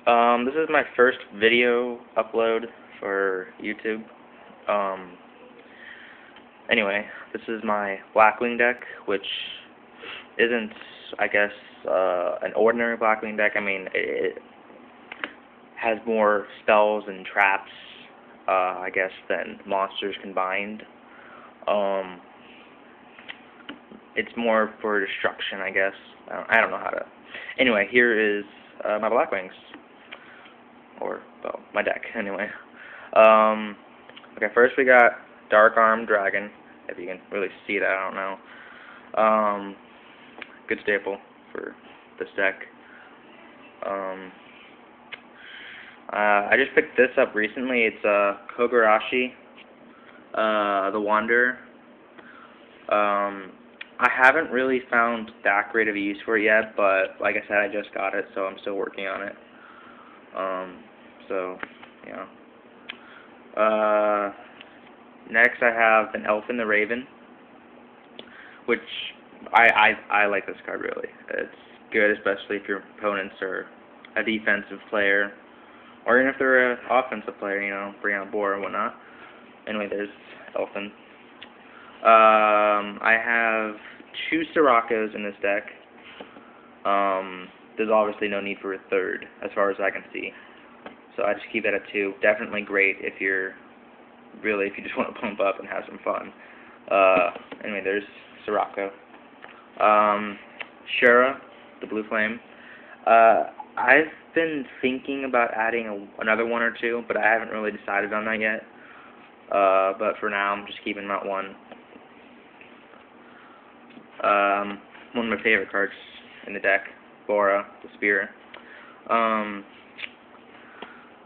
This is my first video upload for YouTube. Um, anyway, this is my Blackwing Deck, which isn't, I guess, an ordinary Blackwing Deck. I mean, it has more spells and traps, I guess, than monsters combined. It's more for destruction, I guess. I don't know how to. Anyway, here is my Blackwings. Or, well, my deck, anyway. Okay, first we got Dark Arm Dragon, if you can really see that, I don't know. Good staple for this deck. I just picked this up recently. It's Kogarashi, the Wanderer. I haven't really found that great of a use for it yet, but like I said, I just got it, so I'm still working on it. So, yeah. Next I have an Elf and the Raven, which I like this card really. It's good, especially if your opponents are a defensive player, or even if they're an offensive player, you know, bring out Boar and whatnot. Anyway, there's Elfin. I have 2 Sirocco's in this deck. There's obviously no need for a third, as far as I can see. So I just keep it at 2. Definitely great if you're if you just want to pump up and have some fun. Anyway, there's Sirocco. Shura, the Blue Flame. I've been thinking about adding another 1 or 2, but I haven't really decided on that yet. But for now, I'm just keeping them at 1. One of my favorite cards in the deck, Bora, the Spear.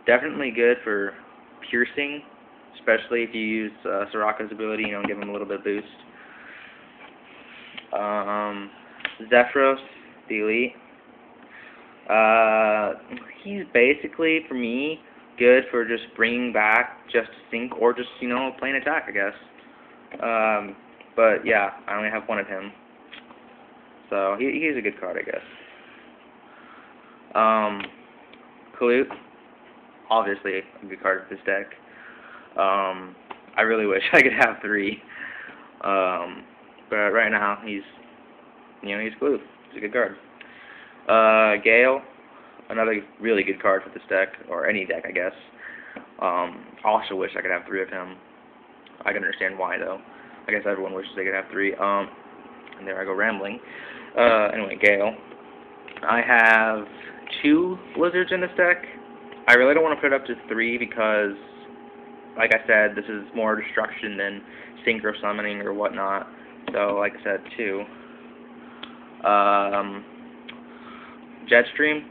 Definitely good for piercing, especially if you use Sirocco's ability, you know, give him a little bit of boost. Zephyros, the Elite. He's basically, for me, good for just bringing back just sync or just, you know, plain attack, I guess. But yeah, I only have 1 of him. So he's a good card, I guess. Kalute, obviously a good card for this deck. I really wish I could have 3. But right now he's Kalute. He's a good card. Gale, another really good card for this deck, or any deck, I guess. Also wish I could have 3 of him. I can understand why, though. I guess everyone wishes they could have 3. And there I go rambling. Anyway, Gale. I have 2 Blizzards in this deck. I really don't want to put it up to 3 because, like I said, this is more destruction than synchro summoning or whatnot. So, like I said, 2. Jetstream.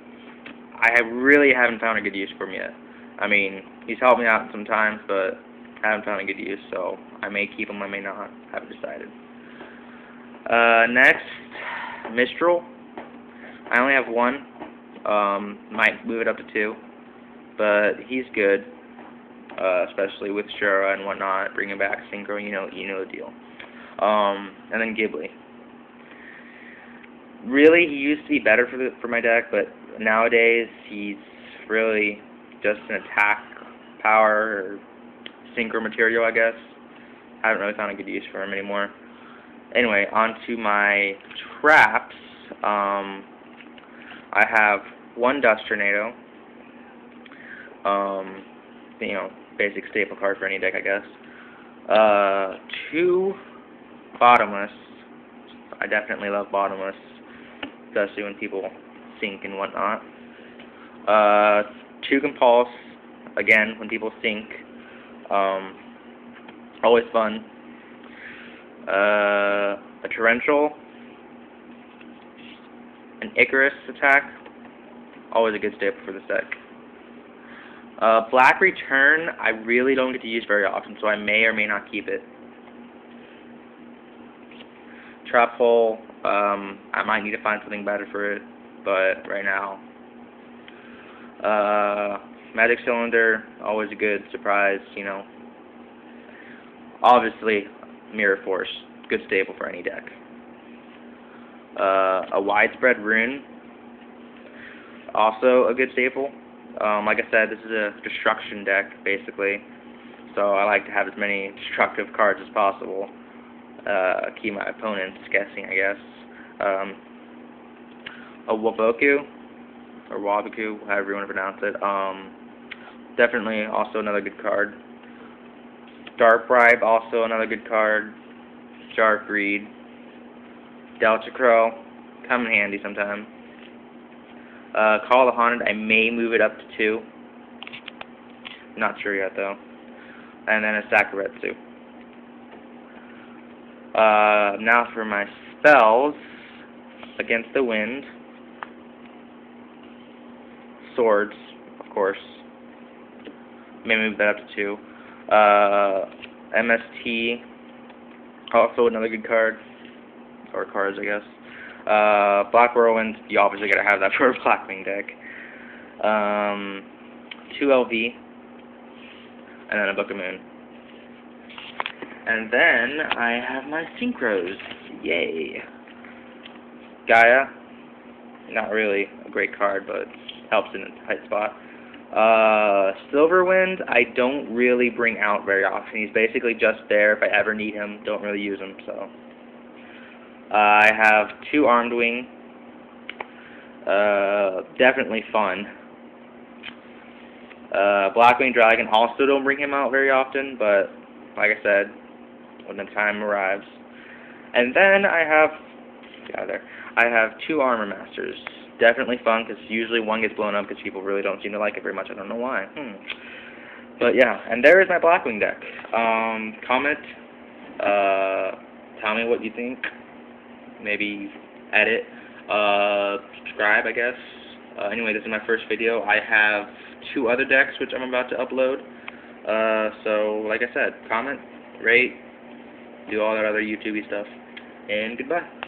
I really haven't found a good use for him yet. I mean, he's helped me out sometimes, but I haven't found a good use, so I may keep him, I may not. I haven't decided. Next, Mistral. I only have 1. Might move it up to 2, but he's good, especially with Shura and whatnot, bringing back synchro. You know the deal. And then Ghibli. Really, he used to be better for my deck, but nowadays he's really just an attack power or synchro material, I guess. I haven't really found a good use for him anymore. Anyway, on to my traps. I have 1 Dust Tornado. You know, basic staple card for any deck, I guess. 2 Bottomless. I definitely love Bottomless, especially when people sink and whatnot. 2 Compulse. Again, when people sink. Always fun. A Torrential, an Icarus attack, always a good staple for this deck. Black Return, I really don't get to use very often, so I may or may not keep it. Trap Hole, I might need to find something better for it, but right now. Magic Cylinder, always a good surprise, you know. Obviously, Mirror Force, good staple for any deck. A Widespread Rune, also a good staple. Like I said, this is a destruction deck, basically. So I like to have as many destructive cards as possible. Keep my opponents guessing, I guess. A Waboku, or Waboku, however you want to pronounce it. Definitely also another good card. Dark Bribe, also another good card. Sharp Reed. Delta Crow, come in handy sometime. Call the Haunted, I may move it up to 2. Not sure yet, though. And then a Sakuretsu. Now for my spells. Against the Wind. Swords, of course. May move that up to 2. MST, also another good card. Or cards, I guess. Black Whirlwind, you obviously gotta have that for a Blackwing Deck. 2 LV, and then a Book of Moon. And then I have my Synchros. Yay! Gaia, not really a great card, but helps in a tight spot. Silverwind, I don't really bring out very often. He's basically just there if I ever need him. Don't really use him, so. I have 2 Armed Wing. Definitely fun. Blackwing Dragon, also don't bring him out very often, but like I said, when the time arrives. And then I have 2 Armor Masters. Definitely fun, because usually one gets blown up because people really don't seem to like it very much. I don't know why. But yeah, and there is my Blackwing deck. Comment. Tell me what you think. Maybe edit. Subscribe, I guess. Anyway, this is my first video. I have 2 other decks which I'm about to upload. So, like I said, comment, rate, do all that other YouTube-y stuff. And goodbye.